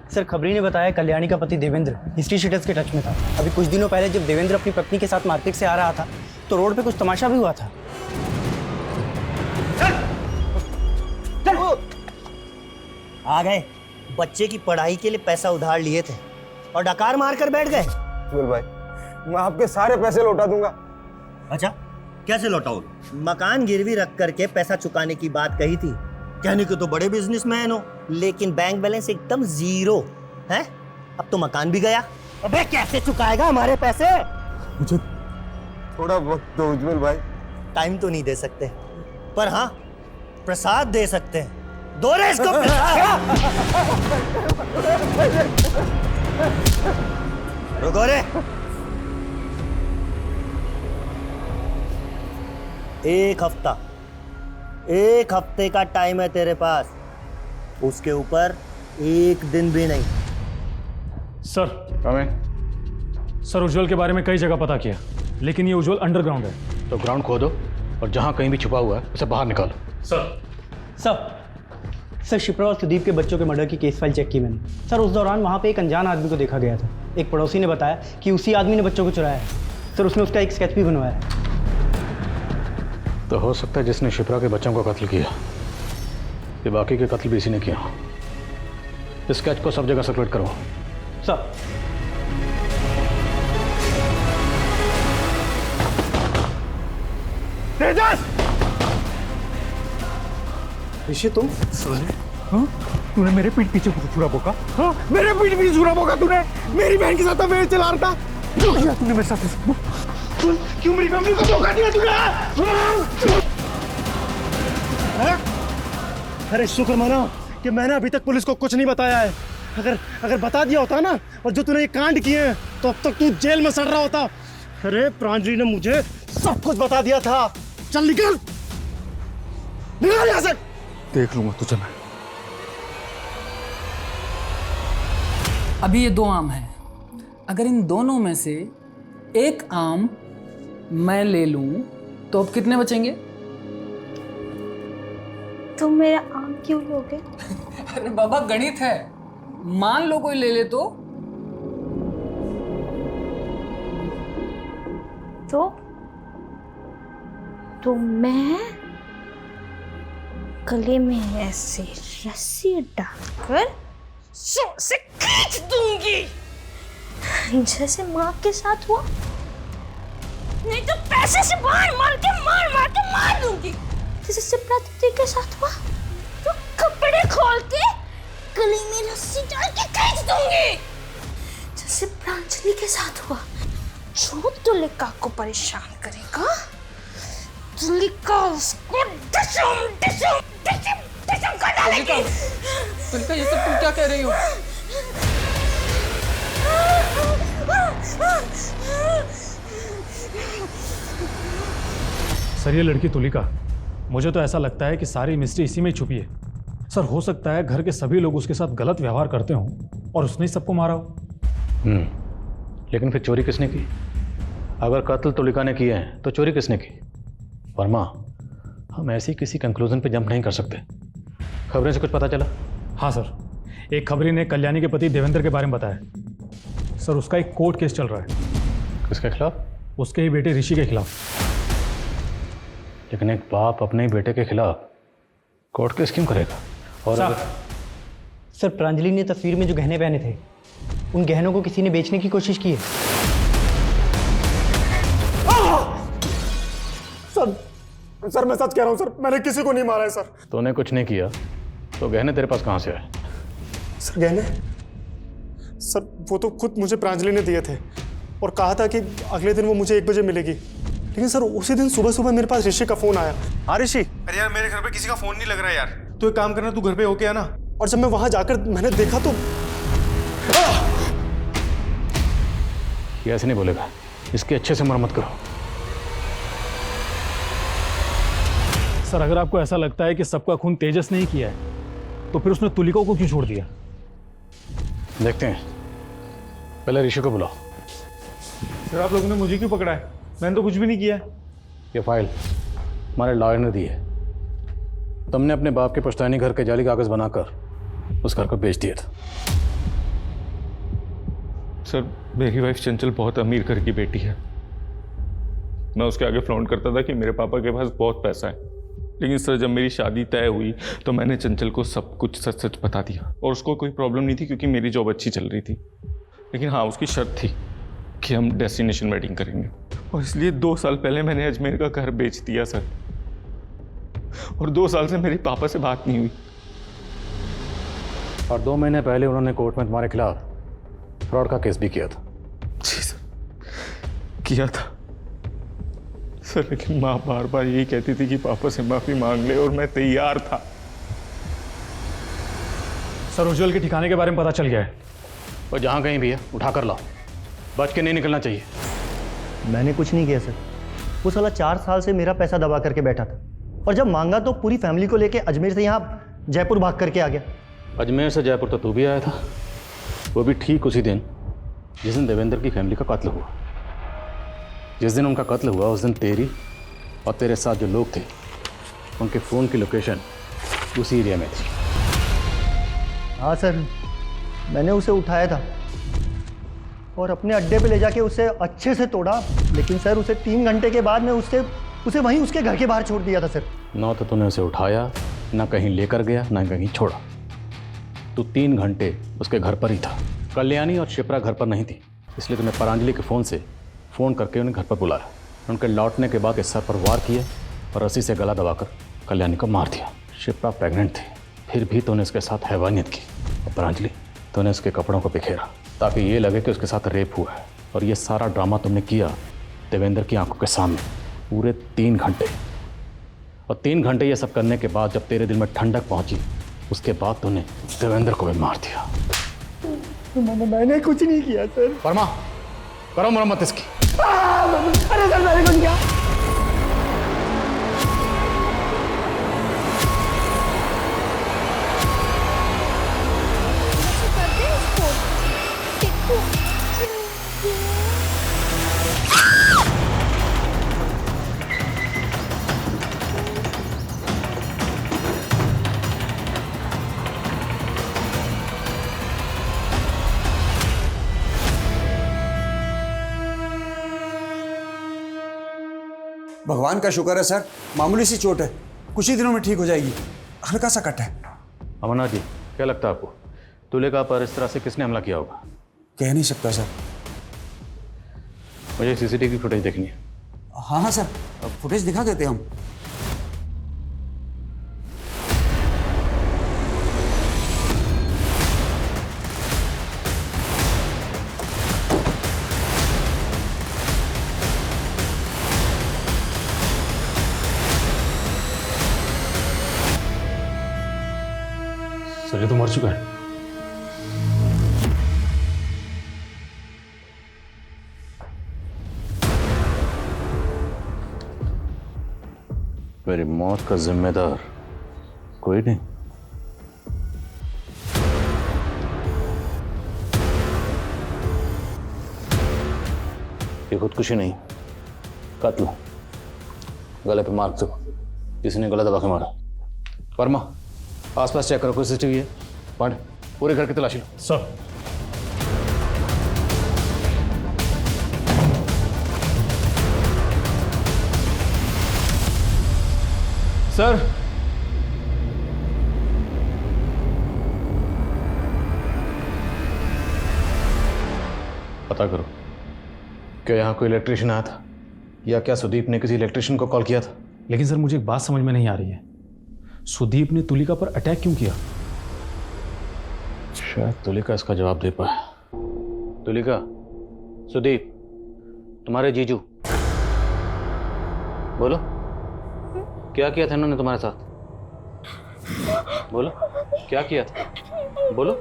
R: सर खबरी ने बताया कल्याणी का पति देवेंद्र हिस्ट्री शीटर्स के टच में था। अभी कुछ दिनों पहले जब देवेंद्र अपनी पत्नी के साथ मार्केट से आ रहा था तो रोड पे कुछ तमाशा भी हुआ था।
S: आ गए, बच्चे की पढ़ाई के लिए पैसा उधार लिए थे और डकार मार कर बैठ गए।
F: बोल भाई, मैं आपके सारे पैसे लौटा दूंगा।
S: अच्छा, कैसे लौटाओगे? मकान गिरवी रख करके पैसा चुकाने की बात कही थी। कहने को तो बड़े बिजनेसमैन हो, लेकिन बैंक बैलेंस एकदम जीरो है। अब तो मकान भी गया। अबे कैसे चुकाएगा हमारे पैसे?
F: मुझे थोड़ा वक्त दो उज्जवल भाई।
S: टाइम तो नहीं दे सकते, पर हाँ प्रसाद दे सकते हैं। दो रे इसको प्रसाद। रुको रे। एक हफ्ते का टाइम है तेरे पास, उसके ऊपर 1 दिन भी नहीं।
M: सर उज्जवल के बारे में कई जगह पता किया, लेकिन ये उज्जवल अंडरग्राउंड है।
I: तो ग्राउंड खोदो और जहां कहीं भी छुपा हुआ है उसे बाहर निकालो।
R: सर शिप्रा और सुदीप के बच्चों के मर्डर की केस फाइल चेक की मैंने। सर उस दौरान वहाँ पे एक अनजान आदमी को देखा गया था। एक पड़ोसी ने बताया कि उसी आदमी ने बच्चों को चुराया है। सर उसने उसका एक स्केच भी बनवाया है।
I: तो हो सकता है जिसने शिप्रा के बच्चों को कत्ल किया, ये बाकी के कत्ल भी इसी ने किया। इस स्केच को सब जगह सर्कुलेट करो।
R: सर
H: तेजस! ऋषि तुम?
J: हाँ? तूने मेरे पीठ पीछे छुरा बोका? हाँ? मेरे पीठ पीछे छुरा बोका तूने? मेरी बहन के साथ अफेयर चला रहा था? क्यों किया तूने मेरे साथ? क्यों मेरी फैमिली को धोखा दिया तूने?
H: अरे शुक्र मानो कि मैंने अभी तक पुलिस को कुछ नहीं बताया है। अगर बता दिया होता ना, और जो तूने ये कांड किए हैं, तो अब तक तू जेल में सड़ रहा होता। अरे प्रांजलि ने मुझे सब कुछ बता दिया था। चल निकल यहाँ से।
J: देख लूंगा तुझे मैं।
B: अभी ये 2 आम हैं। अगर इन दोनों में से एक आम मैं ले लूं तो अब कितने बचेंगे?
K: तुम मेरा आम क्यों लोगे?
B: अरे बाबा गणित है, मान लो कोई ले ले
K: तो मैं गले में ऐसे रस्सी डालकर जोर से खींच दूंगी, जैसे माँ के साथ हुआ। नहीं तो पैसे से मार के मार दूंगी, जैसे शिप्रा दीदी के साथ हुआ। तो कपड़े खोल के गले में रस्सी डाल के खींच दूंगी, जैसे प्रांजलि के साथ हुआ। जो तुलिका को परेशान करेगा, तुलिका उसको डिशम कर डालेगी।
B: तुलिका, ये सब तुम क्या कह रही हो?
M: सर ये लड़की तुलिका, मुझे तो ऐसा लगता है कि सारी मिस्ट्री इसी में छुपी है। सर हो सकता है घर के सभी लोग उसके साथ गलत व्यवहार करते हों और उसने ही सबको मारा हो।
I: लेकिन फिर चोरी किसने की? अगर कत्ल तुलिका ने किए हैं तो चोरी किसने की? वर्मा, हम ऐसी किसी कंक्लूजन पे जंप नहीं कर सकते। खबरें से कुछ पता चला?
M: हाँ सर, एक खबरी ने कल्याणी के पति देवेंद्र के बारे में बताया। सर उसका एक कोर्ट केस चल रहा है।
I: किसके खिलाफ?
M: उसके ही बेटे ऋषि के खिलाफ।
I: लेकिन एक बाप अपने ही बेटे के खिलाफ कोर्ट केस क्यों करेगा? और
R: सर प्रांजलि ने तस्वीर में जो गहने पहने थे, उन गहनों को किसी ने बेचने की कोशिश की है।
H: सर मैं सच कह रहा हूँ सर, मैंने किसी को नहीं मारा है सर।
I: तूने कुछ नहीं किया तो गहने तेरे पास कहाँ से आए?
H: सर गहने, सर वो तो खुद मुझे प्रांजलि ने दिए थे और कहा था कि अगले दिन वो मुझे 1 बजे मिलेगी। लेकिन सर उसी दिन सुबह सुबह मेरे पास ऋषि का फोन आया। हाँ ऋषि।
J: अरे यार मेरे घर पे किसी का फोन नहीं लग रहा यार। तू एक काम करना, तू घर पे होके आना।
H: और जब मैं वहां जाकर मैंने देखा तो
I: ये ऐसे नहीं बोलेगा, इसकी अच्छे से मरम्मत करो।
M: सर अगर आपको ऐसा लगता है कि सबका खून तेजस ने ही किया है तो फिर उसने तुलिका को क्यों छोड़ दिया?
I: देखते हैं, पहले ऋषि को बुलाओ।
J: सर आप लोगों ने मुझे क्यों पकड़ा है? मैंने तो कुछ भी नहीं किया।
I: ये फाइल हमारे लॉयर ने दी है। तुमने अपने बाप के पुश्तैनी घर के जाली कागज बनाकर उस घर को बेच दिया था।
J: सर मेरी वाइफ चंचल बहुत अमीर घर की बेटी है। मैं उसके आगे फ्लॉन्ट करता था कि मेरे पापा के पास बहुत पैसा है। लेकिन सर जब मेरी शादी तय हुई तो मैंने चंचल को सब कुछ सच सच बता दिया और उसको कोई प्रॉब्लम नहीं थी क्योंकि मेरी जॉब अच्छी चल रही थी। लेकिन हाँ, उसकी शर्त थी कि हम डेस्टिनेशन वेडिंग करेंगे और इसलिए 2 साल पहले मैंने अजमेर का घर बेच दिया सर। और 2 साल से मेरे पापा से बात नहीं हुई।
I: और 2 महीने पहले उन्होंने कोर्ट में तुम्हारे खिलाफ फ्रॉड का केस भी किया था।
J: जी सर, किया था सर। लेकिन माँ बार बार यही कहती थी कि पापा से माफी मांग ले और मैं तैयार था।
M: सर उज्जवल के ठिकाने के बारे में पता चल गया है।
I: और जहाँ कहीं भी है उठा कर लाओ, बच के नहीं निकलना चाहिए।
S: मैंने कुछ नहीं किया सर। वो साला 4 साल से मेरा पैसा दबा करके बैठा था और जब मांगा तो पूरी फैमिली को लेके अजमेर से यहाँ जयपुर भाग करके आ गया।
I: अजमेर से जयपुर तो तू भी आया था, वो भी ठीक उसी दिन जिस दिन देवेंद्र की फैमिली का कत्ल हुआ। जिस दिन उनका कत्ल हुआ उस दिन तेरी और तेरे साथ जो लोग थे उनके फ़ोन की लोकेशन उसी एरिया में थी।
S: हाँ सर, मैंने उसे उठाया था और अपने अड्डे पे ले जाके उसे अच्छे से तोड़ा। लेकिन सर उसे 3 घंटे के बाद मैं उसे वहीं उसके घर के बाहर छोड़ दिया था सर।
I: ना तो तूने उसे उठाया, ना कहीं लेकर गया, ना कहीं छोड़ा। तू 3 घंटे उसके घर पर ही था। कल्याणी और शिप्रा घर पर नहीं थी, इसलिए तूने प्रांजलि के फ़ोन करके उन्हें घर पर बुलाया। उनके लौटने के बाद इस सर पर वार किया और रस्सी से गला दबाकर कल्याणी को मार दिया। शिप्रा प्रेग्नेंट थी, फिर भी तूने उसके साथ हैवानियत की। और प्रांजलि, तूने उसके कपड़ों को बिखेरा ताकि ये लगे कि उसके साथ रेप हुआ है। और ये सारा ड्रामा तुमने किया देवेंद्र की आंखों के सामने पूरे 3 घंटे। और 3 घंटे ये सब करने के बाद जब तेरे दिल में ठंडक पहुंची, उसके बाद तूने देवेंद्र को भी मार दिया।
S: मैंने कुछ नहीं किया सर।
I: वर्मा, करो मरम्मत इसकी।
S: अरे सर मैंने कुछ किया।
O: भगवान का शुक्र है सर, मामूली सी चोट है, कुछ ही दिनों में ठीक हो जाएगी, हल्का सा कट है।
I: अमरनाथ जी, क्या लगता है आपको तुलिका पर इस तरह से किसने हमला किया होगा?
O: कह नहीं सकता सर।
I: मुझे सीसीटीवी फुटेज देखनी है।
O: हाँ हाँ सर, फुटेज दिखा देते हम।
M: सर ये तो मर चुका है।
I: मेरी मौत का जिम्मेदार कोई नहीं। ये खुदकुशी नहीं, कत्ल। गले पे मार्क दो, किसी ने गला दबा के मारा। वर्मा, आसपास चेक करो, कोई सीसीटीवी है? पांडे, पूरे घर की तलाशी लो।
M: सर।
I: सर, पता करो, क्या यहाँ कोई इलेक्ट्रिशियन आया था या क्या सुदीप ने किसी इलेक्ट्रिशियन को कॉल किया था?
M: लेकिन सर मुझे एक बात समझ में नहीं आ रही है, सुदीप ने तुलिका पर अटैक क्यों किया?
I: शायद तुलिका इसका जवाब दे पाए। तुलिका, सुदीप, तुम्हारे जीजू, बोलो क्या किया था इन्होंने तुम्हारे साथ? बोलो क्या किया था, बोलो।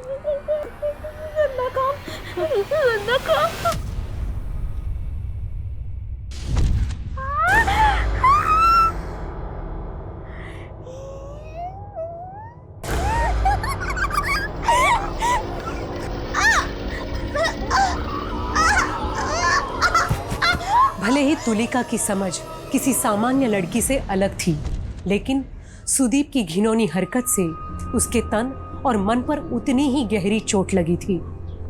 C: भले ही तुलिका की समझ किसी सामान्य लड़की से अलग थी, लेकिन सुदीप की घिनौनी हरकत से उसके तन और मन पर उतनी ही गहरी चोट लगी थी।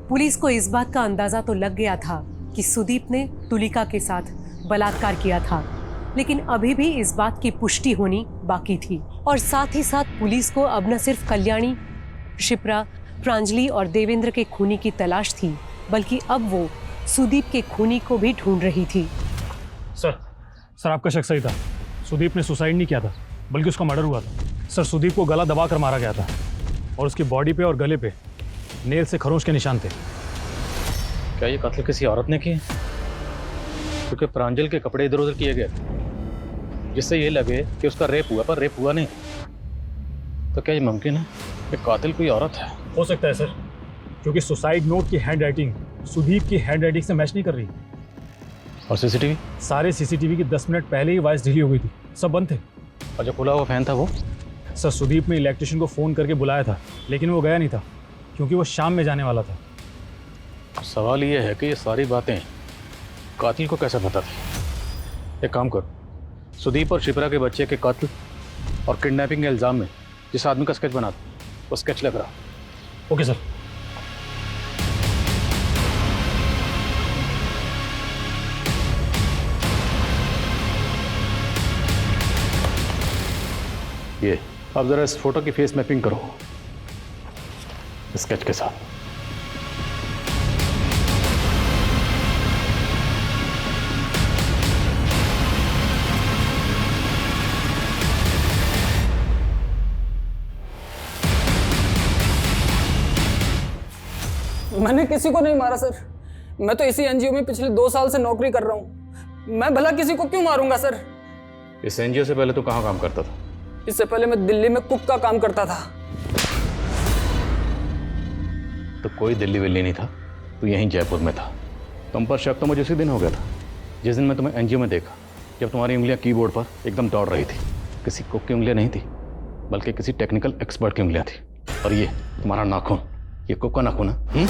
C: पुलिस को इस बात का अंदाजा तो लग गया था कि सुदीप ने तुलिका के साथ बलात्कार किया था, लेकिन अभी भी इस बात की पुष्टि होनी बाकी थी। और साथ ही साथ पुलिस को अब न सिर्फ कल्याणी, शिप्रा, प्रांजलि और देवेंद्र के खूनी की तलाश थी, बल्कि अब वो सुदीप के खूनी को भी ढूंढ रही थी।
M: सर आपका शक सही था, सुदीप ने सुसाइड नहीं किया था, बल्कि उसका मर्डर हुआ था। सर सुदीप को गला दबा कर मारा गया था और उसकी बॉडी पे और गले पे नेल से खरोंच के निशान थे।
I: क्या ये कत्ल किसी औरत ने किए? क्योंकि प्रांजल के कपड़े इधर उधर किए गए, जिससे ये लगे कि उसका रेप हुआ, पर रेप हुआ नहीं। तो क्या ये मुमकिन है कि कातिल कोई औरत है?
M: हो सकता है सर, क्योंकि सुसाइड नोट की हैंड राइटिंग सुदीप की हैंड राइटिंग से मैच नहीं कर रही।
I: और सीसीटीवी?
M: सारे सीसीटीवी की 10 मिनट पहले ही वॉइस डिलीट हो गई थी, सब बंद थे।
I: और जो खुला हुआ फैन था वो?
M: सर सुदीप ने इलेक्ट्रिशियन को फ़ोन करके बुलाया था, लेकिन वो गया नहीं था क्योंकि वो शाम में जाने वाला था।
I: सवाल ये है कि ये सारी बातें कातिल को कैसे पता थी? एक काम करो, सुदीप और शिप्रा के बच्चे के कत्ल और किडनैपिंग के इल्ज़ाम में जिस आदमी का स्केच बना दो, वो स्केच लग रहा।
M: Okay sir.
I: ये अब जरा इस फोटो की फेस मैपिंग करो स्केच के साथ।
B: मैंने किसी को नहीं मारा सर, मैं तो इसी एनजीओ में पिछले 2 साल से नौकरी कर रहा हूँ। मैं भला किसी को क्यों मारूंगा सर?
I: इस एनजीओ से पहले तो कहाँ काम करता था?
B: इससे पहले मैं दिल्ली में कुक का काम करता था।
I: तो कोई दिल्ली विल्ली नहीं था, तो यहीं जयपुर में था। तुम पर शक तो मुझे उसी दिन हो गया था जिस दिन मैं तुम्हें एनजीओ में देखा, जब तुम्हारी उंगलियां कीबोर्ड पर एकदम दौड़ रही थी। किसी कुक की उंगलियां नहीं थी, बल्कि किसी टेक्निकल एक्सपर्ट की उंगलियां थी। और ये तुम्हारा नाखून, ये कुक का नाखून है।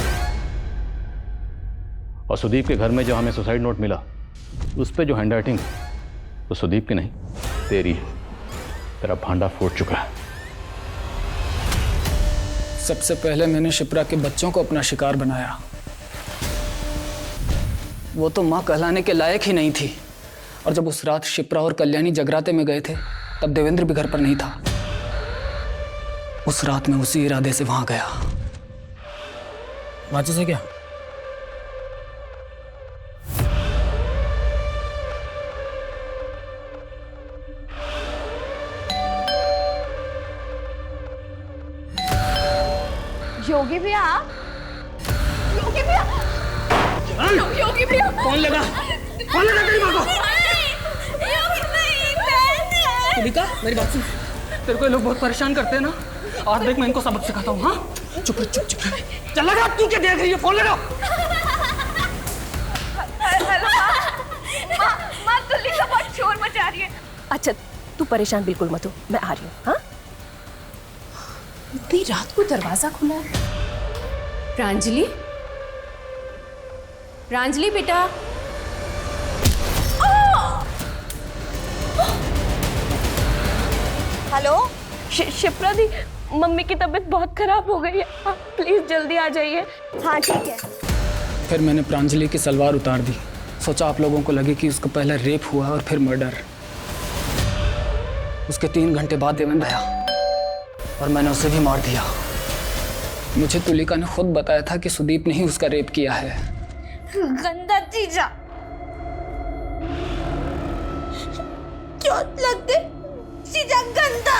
I: और सुदीप के घर में जो हमें सुसाइड नोट मिला, उस पर जो हैंड राइटिंग, वो सुदीप की नहीं, तेरी है। तेरा भांडा फूट चुका है।
B: सबसे पहले मैंने शिप्रा के बच्चों को अपना शिकार बनाया। वो तो माँ कहलाने के लायक ही नहीं थी, और जब उस रात शिप्रा और कल्याणी जगराते में गए थे तब देवेंद्र भी घर पर नहीं था। उस रात मैं उसी इरादे से वहां गया। वाचिस है क्या?
P: योगी भैया, योगी भैया, योगी भैया,
B: कौन लगा? कौन लगा तेरी माँ को? तुलिका, मेरी बात सुन। तेरे को ये लोग बहुत परेशान करते हैं ना, आज देख मैं इनको सबक सिखाता हूँ। हाँ, चुप रह, चुप रह। चल लगा, तू क्या देख रही है? फोन लगा।
P: हेलो माँ, तुलिका बहुत शोर मचा रही है।
D: अच्छा तू परेशान बिल्कुल मत हो, मैं आ रही हूँ। हाँ, इतनी रात को दरवाजा खुला है।
Q: प्रांजलि, प्रांजलि बेटा।
P: हेलो शिप्रा दी, मम्मी की तबीयत बहुत खराब हो गई है, आप प्लीज जल्दी आ जाइए। हाँ ठीक है।
B: फिर मैंने प्रांजलि की सलवार उतार दी। सोचा आप लोगों को लगे कि उसका पहला रेप हुआ और फिर मर्डर। उसके 3 घंटे बाद देवेंद्र आया और मैंने उसे भी मार दिया। मुझे तुलिका ने खुद बताया था कि सुदीप ने ही उसका रेप किया है।
P: गंदा जीजा, क्यों लगते जीजा? गंदा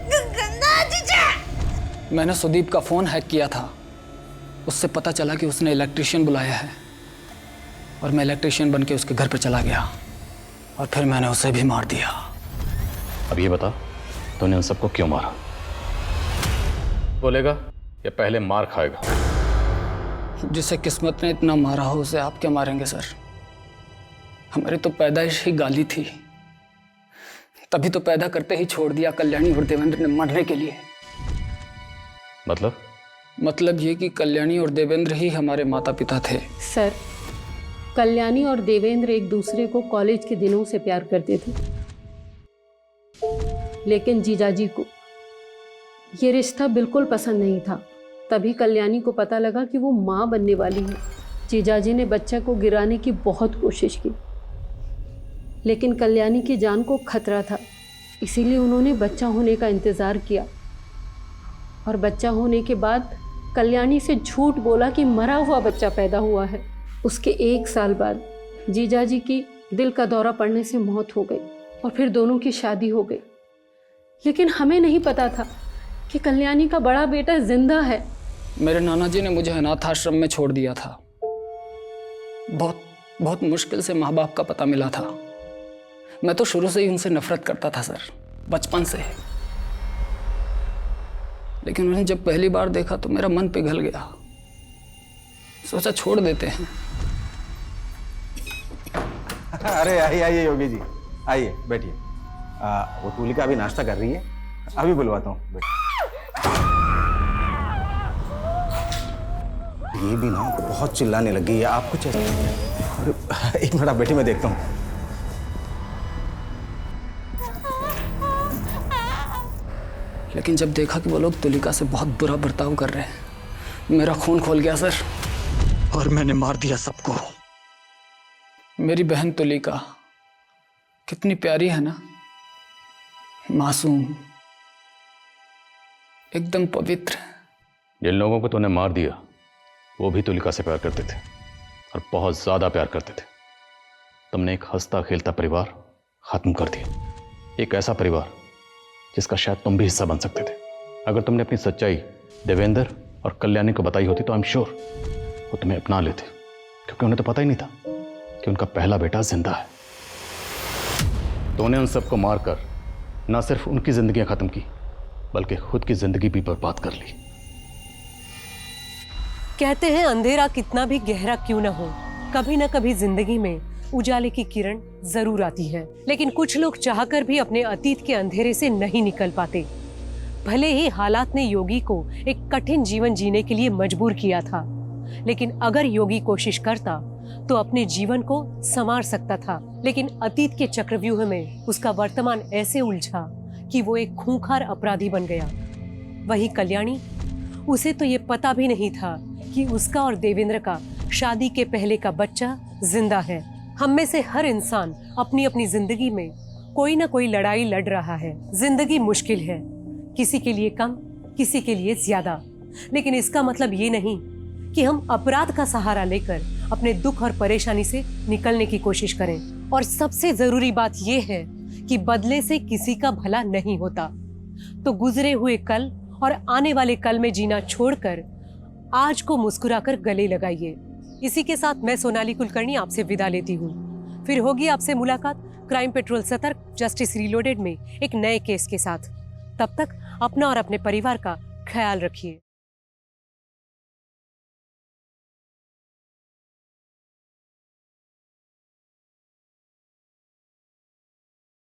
P: गंदा जीजा।
B: मैंने सुदीप का फोन हैक किया था। उससे पता चला कि उसने इलेक्ट्रिशियन बुलाया है और मैं इलेक्ट्रिशियन बनके उसके घर पर चला गया और फिर मैंने उसे भी मार दिया।
I: अब ये बता, तूने उन सबको क्यों मारा? बोलेगा या पहले मार खाएगा?
B: जिसे किस्मत ने इतना मारा हो उसे आप क्या मारेंगे सर? हमारी तो पैदाइश ही गाली थी, तभी तो पैदा करते ही छोड़ दिया कल्याणी और देवेंद्र ने मरने के लिए। मतलब ये कि कल्याणी और देवेंद्र ही हमारे माता पिता थे।
E: सर, कल्याणी और देवेंद्र एक दूसरे को कॉलेज के दिनों से प्यार करते थे, लेकिन जीजाजी को ये रिश्ता बिल्कुल पसंद नहीं था। तभी कल्याणी को पता लगा कि वो माँ बनने वाली है। जीजाजी ने बच्चा को गिराने की बहुत कोशिश की, लेकिन कल्याणी की जान को खतरा था, इसीलिए उन्होंने बच्चा होने का इंतज़ार किया। और बच्चा होने के बाद कल्याणी से झूठ बोला कि मरा हुआ बच्चा पैदा हुआ है। उसके 1 साल बाद जीजाजी की दिल का दौरा पड़ने से मौत हो गई और फिर दोनों की शादी हो गई। लेकिन हमें नहीं पता था कि कल्याणी का बड़ा बेटा जिंदा है।
B: मेरे नाना जी ने मुझे अनाथ आश्रम में छोड़ दिया था। बहुत मुश्किल से माँ बाप का पता मिला था। मैं तो शुरू से ही उनसे नफरत करता था सर, बचपन से। लेकिन उन्हें जब पहली बार देखा तो मेरा मन पिघल गया। सोचा छोड़ देते हैं।
F: अरे आइए योगी जी, आइए बैठिए। वो तुलिका अभी नाश्ता कर रही है, अभी बुलवाता हूँ। ये भी ना बहुत चिल्लाने लगी है, आपको चाहिए? एक मिनट आप बैठी, मैं देखता हूँ।
B: लेकिन जब देखा कि वो लोग तुलिका से बहुत बुरा बर्ताव कर रहे हैं, मेरा खून खोल गया सर और मैंने मार दिया सबको। मेरी बहन तुलिका कितनी प्यारी है ना, मासूम, एकदम पवित्र।
I: जिन लोगों को तूने मार दिया वो भी तुलिका से प्यार करते थे और बहुत ज्यादा प्यार करते थे। तुमने एक हंसता खेलता परिवार खत्म कर दिया, एक ऐसा परिवार जिसका शायद तुम भी हिस्सा बन सकते थे। अगर तुमने अपनी सच्चाई देवेंद्र और कल्याणी को बताई होती तो आई एम श्योर वो तुम्हें अपना लेते, क्योंकि उन्हें तो पता ही नहीं था कि उनका पहला बेटा जिंदा है। तूने उन सबको मारकर ना सिर्फ उनकी जिंदगियां खत्म की बल्कि खुद की जिंदगी भी बर्बाद कर ली।
C: कहते हैं अंधेरा कितना भी गहरा क्यों ना हो, कभी ना कभी जिंदगी में उजाले की किरण जरूर आती है। लेकिन कुछ लोग चाहकर भी अपने अतीत के अंधेरे से नहीं निकल पाते। भले ही हालात ने योगी को एक कठिन जीवन जीने के लिए मजबूर किया था, लेकिन अगर योगी कोशिश करता तो अपने जीवन को संवार सकता था। लेकिन अतीत के चक्रव्यूह में उसका वर्तमान ऐसे उलझा कि वो एक खूंखार अपराधी बन गया। वही कल्याणी, उसे तो ये पता भी नहीं था कि उसका और देवेंद्र का शादी के पहले का बच्चा जिंदा है। हम में से हर इंसान अपनी अपनी जिंदगी में कोई ना कोई लड़ाई लड़ रहा है। जिंदगी मुश्किल है, किसी के लिए कम, किसी के लिए ज्यादा, लेकिन इसका मतलब ये नहीं कि हम अपराध का सहारा लेकर अपने दुख और परेशानी से निकलने की कोशिश करें। और सबसे जरूरी बात यह है कि बदले से किसी का भला नहीं होता। तो गुजरे हुए कल और आने वाले कल में जीना छोड़कर आज को मुस्कुराकर गले लगाइए। इसी के साथ मैं सोनाली कुलकर्णी आपसे विदा लेती हूँ। फिर होगी आपसे मुलाकात क्राइम पेट्रोल सतर्क जस्टिस रीलोडेड में एक नए केस के साथ। तब तक अपना और अपने परिवार का ख्याल रखिए।